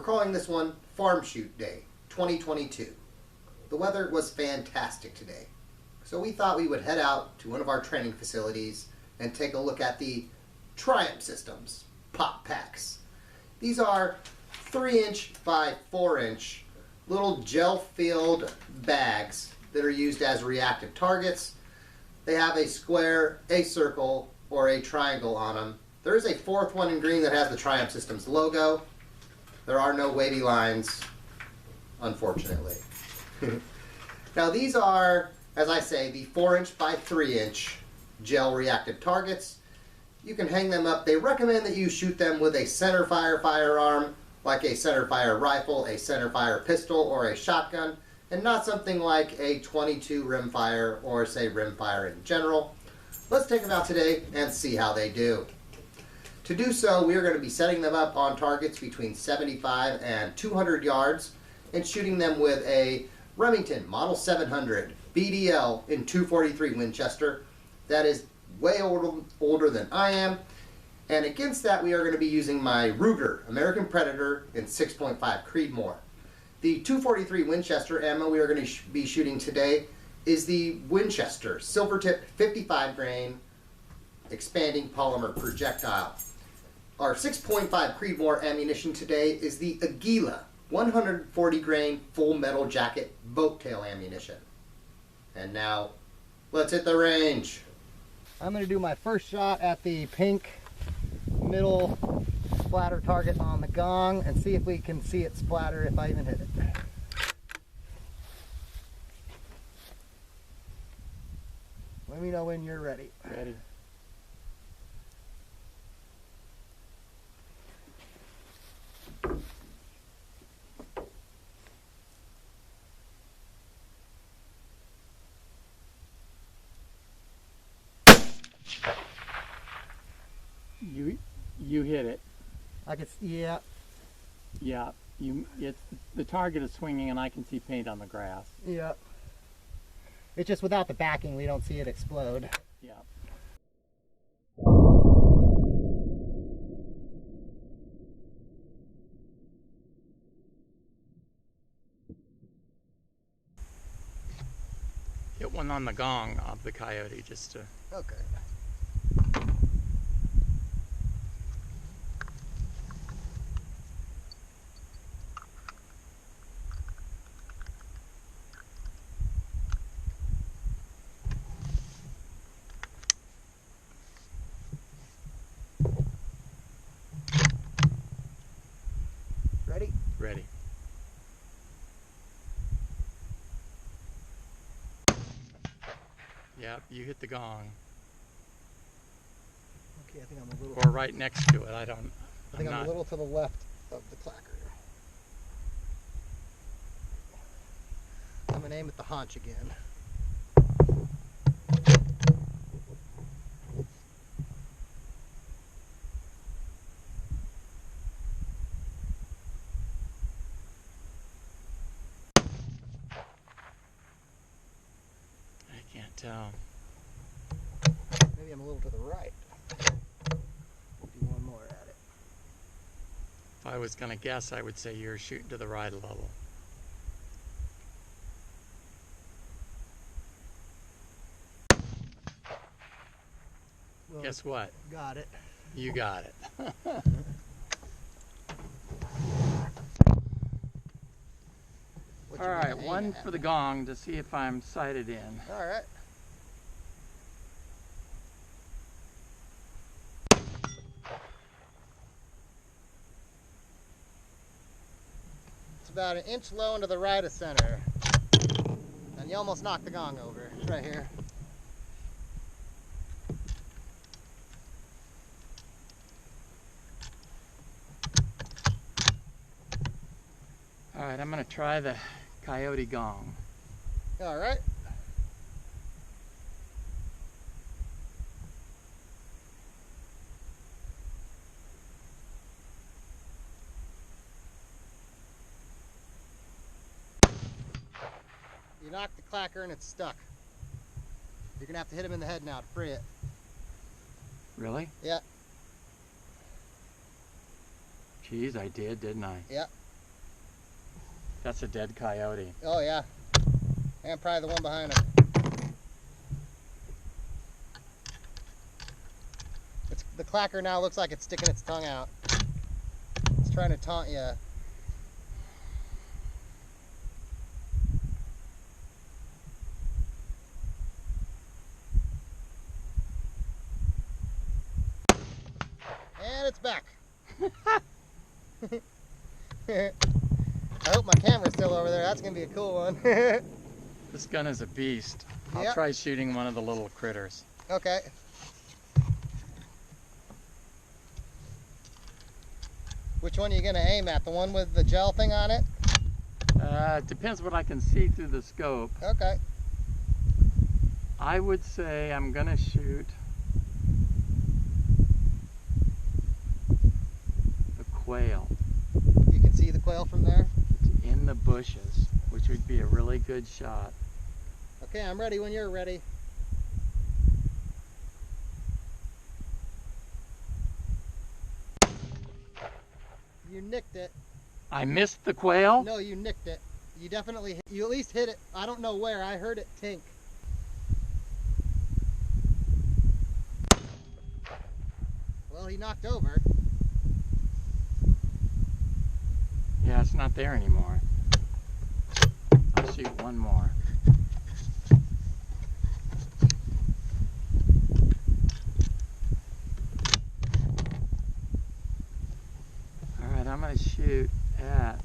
calling this one Farm Shoot Day 2022. The weather was fantastic today, so we thought we would head out to one of our training facilities and take a look at the Triumph Systems pop packs. These are 3-inch by 4-inch little gel-filled bags that are used as reactive targets. They have a square, a circle, or a triangle on them. There is a fourth one in green that has the Triumph Systems logo. There are no wavy lines, unfortunately. Now these are, as I say, the 4-inch by 3-inch gel reactive targets. You can hang them up. They recommend that you shoot them with a centerfire firearm, like a centerfire rifle, a centerfire pistol, or a shotgun, and not something like a .22 rimfire or, say, rimfire in general. Let's take them out today and see how they do. To do so, we are going to be setting them up on targets between 75 and 200 yards and shooting them with a Remington Model 700 BDL in .243 Winchester. That is way older than I am. And against that, we are going to be using my Ruger American Predator in 6.5 Creedmoor. The .243 Winchester ammo we are going to be shooting today is the Winchester Silvertip 55 grain expanding polymer projectile. Our 6.5 Creedmoor ammunition today is the Aguila 140 grain full metal jacket boat tail ammunition. And now, let's hit the range. I'm going to do my first shot at the pink middle splatter target on the gong and see if we can see it splatter if I even hit it. Let me know when you're ready. Ready. You hit it. I can see, yeah. Yeah, the target is swinging and I can see paint on the grass. Yeah. It's just without the backing, we don't see it explode. Yeah. Hit one on the gong of the coyote just to... Okay. Ready? Ready. Yep, you hit the gong. Okay, I think I'm a little... Or right next to it, I think I'm a little to the left of the clacker. I'm going to aim at the haunch again. I can't tell. Maybe I'm a little to the right. Do one more at it. If I was going to guess, I would say you're shooting to the right a little. Well, guess what? Got it. You got it. All right, one for the gong to see if I'm sighted in. All right. It's about 1 inch low and to the right of center. And you almost knocked the gong over. It's right here. All right, I'm going to try the coyote gong. All right. You knocked the clacker and it's stuck. You're gonna have to hit him in the head now to free it. Really? Yeah. Geez, I did, didn't I? Yeah. That's a dead coyote. Oh yeah, and probably the one behind him. The clacker now looks like it's sticking its tongue out. It's trying to taunt you. And it's back. I hope my camera's still over there. That's gonna be a cool one. This gun is a beast. I'll Yep. try shooting one of the little critters. Okay. Which one are you gonna aim at? The one with the gel thing on it? It depends what I can see through the scope. Okay. I would say I'm gonna shoot the quail. You can see the quail from there? It's in the bushes, which would be a really good shot. Okay, I'm ready when you're ready. You nicked it. I missed the quail? No, you nicked it. You definitely, you at least hit it. I don't know where. I heard it tink. Well, he knocked over. Yeah, it's not there anymore. I'll shoot one more. All right, I'm going to shoot at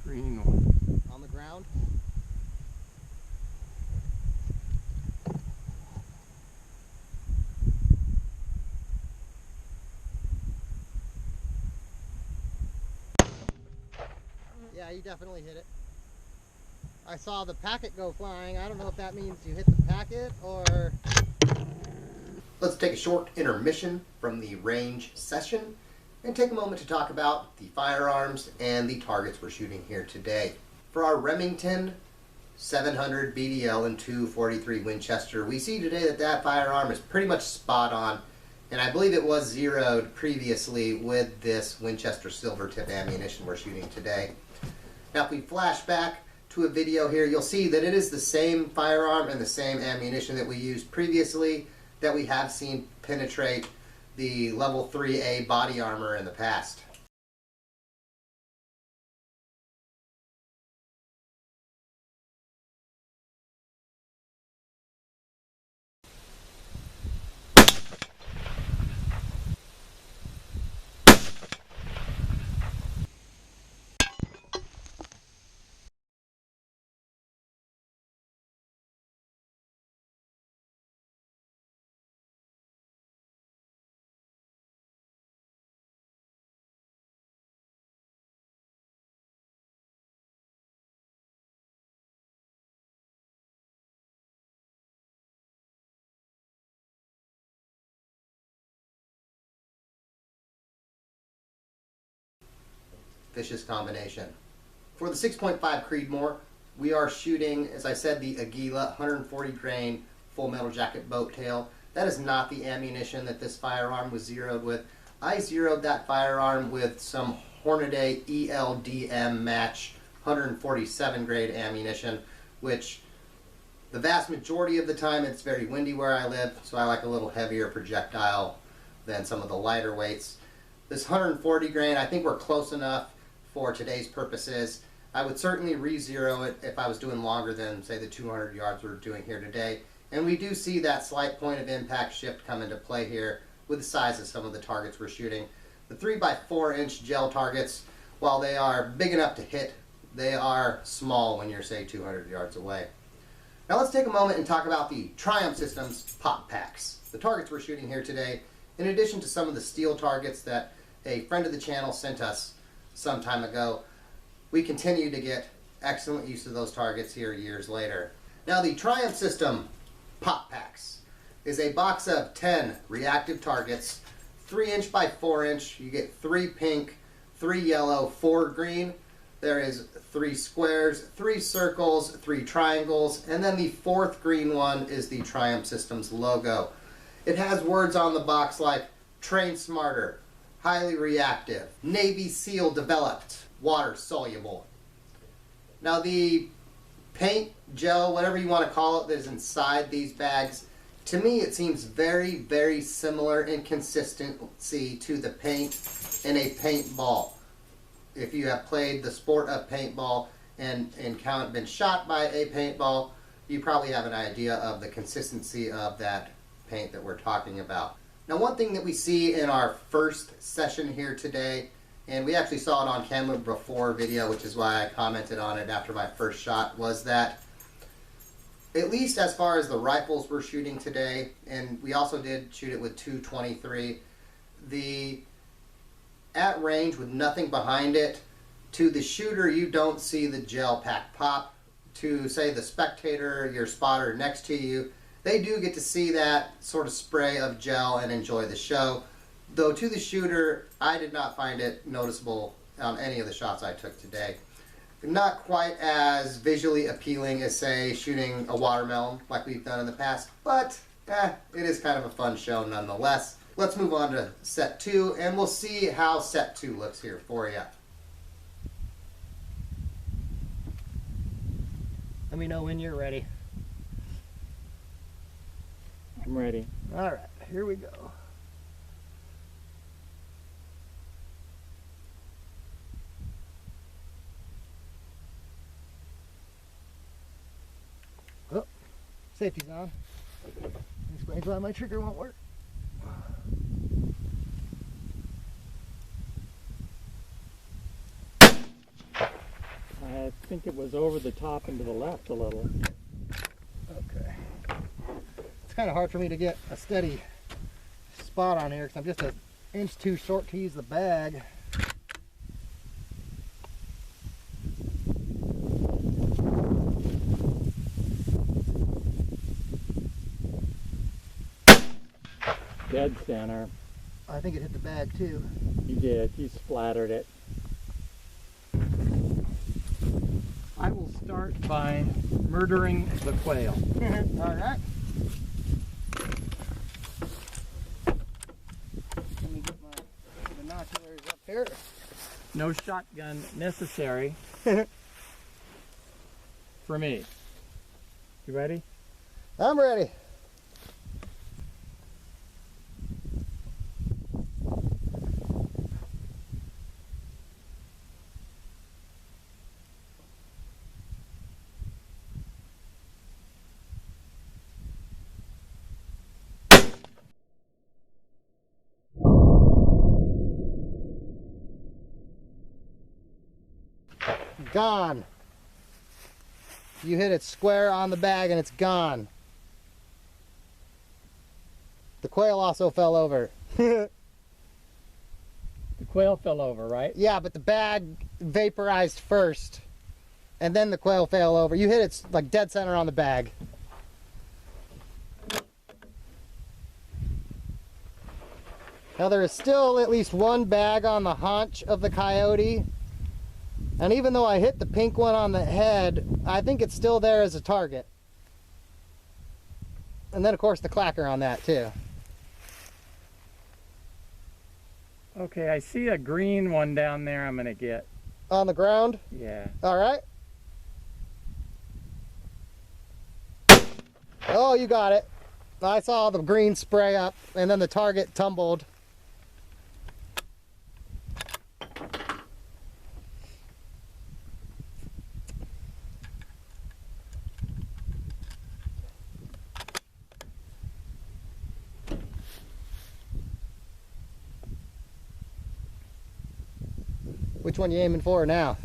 green one. On the ground. Yeah, you definitely hit it. I saw the packet go flying. I don't know if that means you hit the packet or... Let's take a short intermission from the range session and take a moment to talk about the firearms and the targets we're shooting here today. For our Remington 700 BDL and 243 Winchester, we see today that that firearm is pretty much spot on, and I believe it was zeroed previously with this Winchester silver tip ammunition we're shooting today. Now if we flash back to a video here, you'll see that it is the same firearm and the same ammunition that we used previously that we have seen penetrate the level 3A body armor in the past. Vicious combination. For the 6.5 Creedmoor, we are shooting, as I said, the Aguila 140 grain full metal jacket boat tail. That is not the ammunition that this firearm was zeroed with. I zeroed that firearm with some Hornady ELDM match 147 grade ammunition, which the vast majority of the time it's very windy where I live, so I like a little heavier projectile than some of the lighter weights. This 140 grain, I think we're close enough for today's purposes. I would certainly re-zero it if I was doing longer than, say, the 200 yards we're doing here today. And we do see that slight point of impact shift come into play here with the size of some of the targets we're shooting. The 3x4 inch gel targets, while they are big enough to hit, they are small when you're, say, 200 yards away. Now let's take a moment and talk about the Triumph Systems pop packs. The targets we're shooting here today, in addition to some of the steel targets that a friend of the channel sent us some time ago, we continue to get excellent use of those targets here years later. Now the Triumph System pop packs is a box of 10 reactive targets, 3 inch by 4 inch. You get 3 pink, 3 yellow, 4 green. There is 3 squares, 3 circles, 3 triangles, and then the 4th green one is the Triumph Systems logo. It has words on the box like train smarter, highly reactive, Navy SEAL developed, water soluble. Now the paint, gel, whatever you want to call it, that is inside these bags, to me it seems very, very similar in consistency to the paint in a paintball. If you have played the sport of paintball and been shot by a paintball, you probably have an idea of the consistency of that paint that we're talking about. Now, one thing that we see in our first session here today, and we actually saw it on camera before video, which is why I commented on it after my first shot, was that at least as far as the rifles we're shooting today, and we also did shoot it with 223, at range with nothing behind it, to the shooter you don't see the gel pack pop. To say the spectator, your spotter next to you, they do get to see that sort of spray of gel and enjoy the show. Though to the shooter, I did not find it noticeable on any of the shots I took today. Not quite as visually appealing as, say, shooting a watermelon like we've done in the past, but it is kind of a fun show nonetheless. Let's move on to set 2, and we'll see how set 2 looks here for you. Let me know when you're ready. I'm ready. All right, here we go. Oh, safety's on. Explains why my trigger won't work. I think it was over the top and to the left a little. Okay. It's kind of hard for me to get a steady spot on here because I'm just an inch too short to use the bag. Dead center. I think it hit the bag too. You did. You splattered it. I will start by murdering the quail. All right. Let me get my binoculars up here. No shotgun necessary for me. You ready? I'm ready. Gone. You hit it square on the bag and it's gone. The quail also fell over. The quail fell over, right? Yeah, but the bag vaporized first and then the quail fell over. You hit it like dead center on the bag. Now there is still at least one bag on the haunch of the coyote. And even though I hit the pink one on the head, I think it's still there as a target. And then of course the clacker on that too. Okay, I see a green one down there I'm gonna get. On the ground? Yeah. All right. Oh, you got it. I saw the green spray up and then the target tumbled. Which one you aiming for now?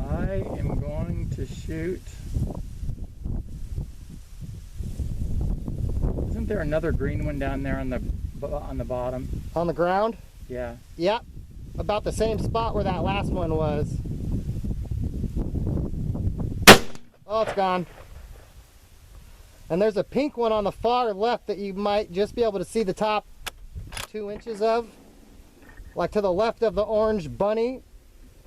I am going to shoot. Isn't there another green one down there on the bottom? On the ground? Yeah. Yep. About the same spot where that last one was. Oh, it's gone. And there's a pink one on the far left that you might just be able to see the top 2 inches of. Like to the left of the orange bunny.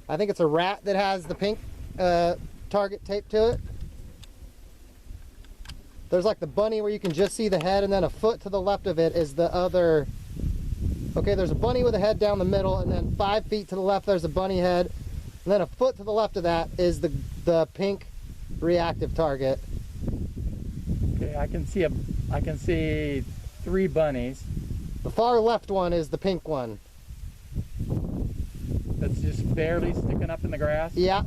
I think it's a rat that has the pink target taped to it. There's like the bunny where you can just see the head, and then a foot to the left of it is the other. Okay, there's a bunny with a head down the middle, and then 5 feet to the left there's a bunny head, and then a foot to the left of that is the pink reactive target. Okay, I can see 3 bunnies. The far left one is the pink one. That's just barely sticking up in the grass. Yeah.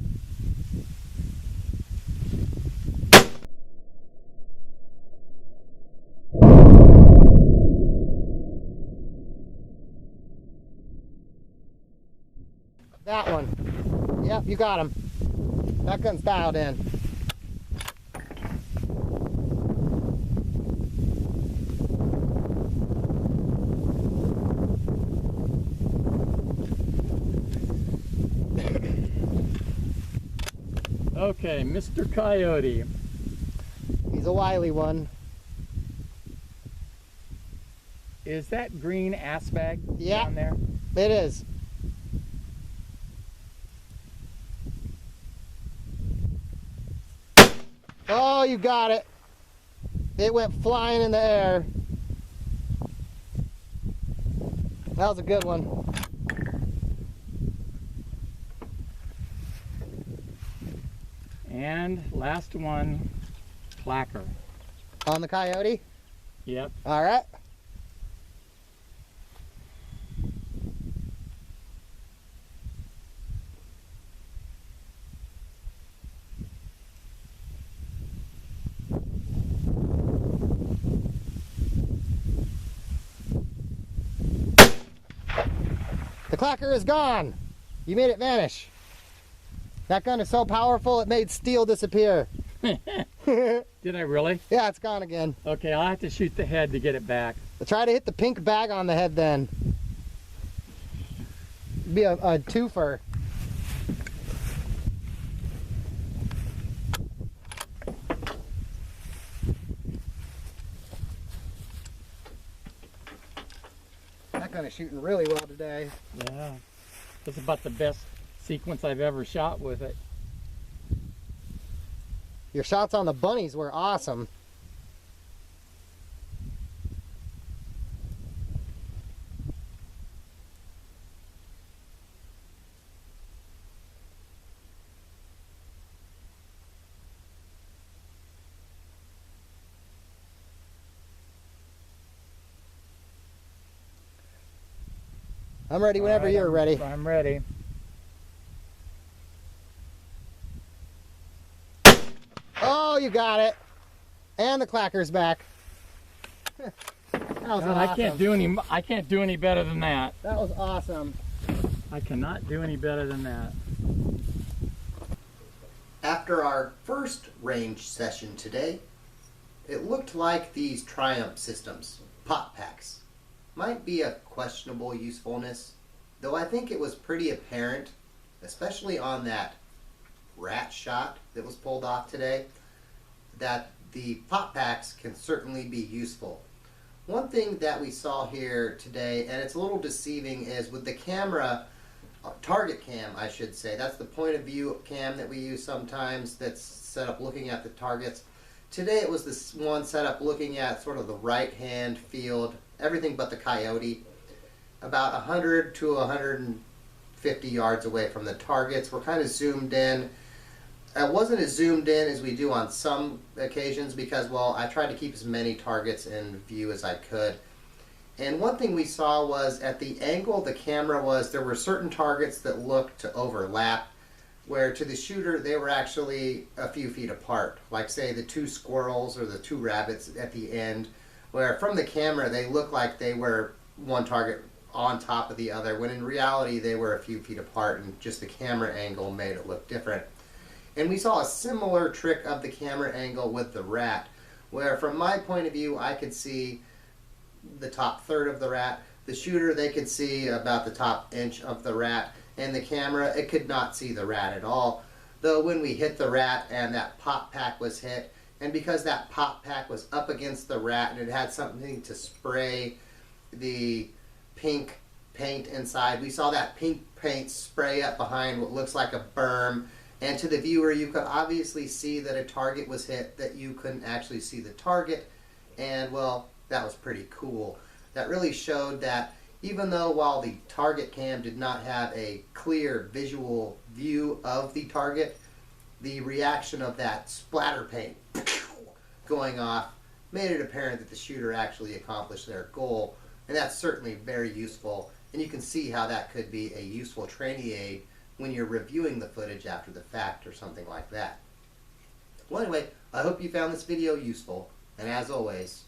That one. Yep, you got him. That gun's dialed in. Okay, Mr. Coyote. He's a wily one. Is that green ass bag Yeah. down there? It is. Oh, you got it. It went flying in the air. That was a good one. And last one, clacker. On the coyote? Yep. All right. The clacker is gone. You made it vanish. That gun is so powerful it made steel disappear. Did I really? Yeah, it's gone again. Okay, I'll have to shoot the head to get it back. Try to hit the pink bag on the head then. Be a twofer. That gun is shooting really well today. Yeah. That's about the best sequence I've ever shot with it. Your shots on the bunnies were awesome. I'm ready whenever All right, you're ready. I'm ready. Oh, you got it. And the clacker's back. That was God, awesome. I can't do any better than that. That was awesome. I cannot do any better than that. After our first range session today, it looked like these Triumph systems, pop packs, might be of questionable usefulness, though I think it was pretty apparent, especially on that rat shot that was pulled off today, that the pop packs can certainly be useful. One thing that we saw here today, and it's a little deceiving, is with the camera, target cam I should say, that's the point of view cam that we use sometimes that's set up looking at the targets. Today it was this one set up looking at sort of the right hand field, everything but the coyote, about 100 to 150 yards away from the targets. We're kind of zoomed in. I wasn't as zoomed in as we do on some occasions because, well, I tried to keep as many targets in view as I could. And one thing we saw was at the angle the camera was, there were certain targets that looked to overlap, where to the shooter they were actually a few feet apart. Like say the 2 squirrels or the 2 rabbits at the end, where from the camera they looked like they were one target on top of the other, when in reality they were a few feet apart and just the camera angle made it look different. And we saw a similar trick of the camera angle with the rat, where from my point of view I could see the top third of the rat. The shooter, they could see about the top inch of the rat, and the camera, it could not see the rat at all. Though when we hit the rat and that pop pack was hit, and because that pop pack was up against the rat and it had something to spray the pink paint inside. We saw that pink paint spray up behind what looks like a berm. And to the viewer, you could obviously see that a target was hit, that you couldn't actually see the target. And well, that was pretty cool. That really showed that even though while the target cam did not have a clear visual view of the target, the reaction of that splatter paint going off made it apparent that the shooter actually accomplished their goal. And that's certainly very useful. And you can see how that could be a useful training aid when you're reviewing the footage after the fact or something like that. Well, anyway, I hope you found this video useful. And as always,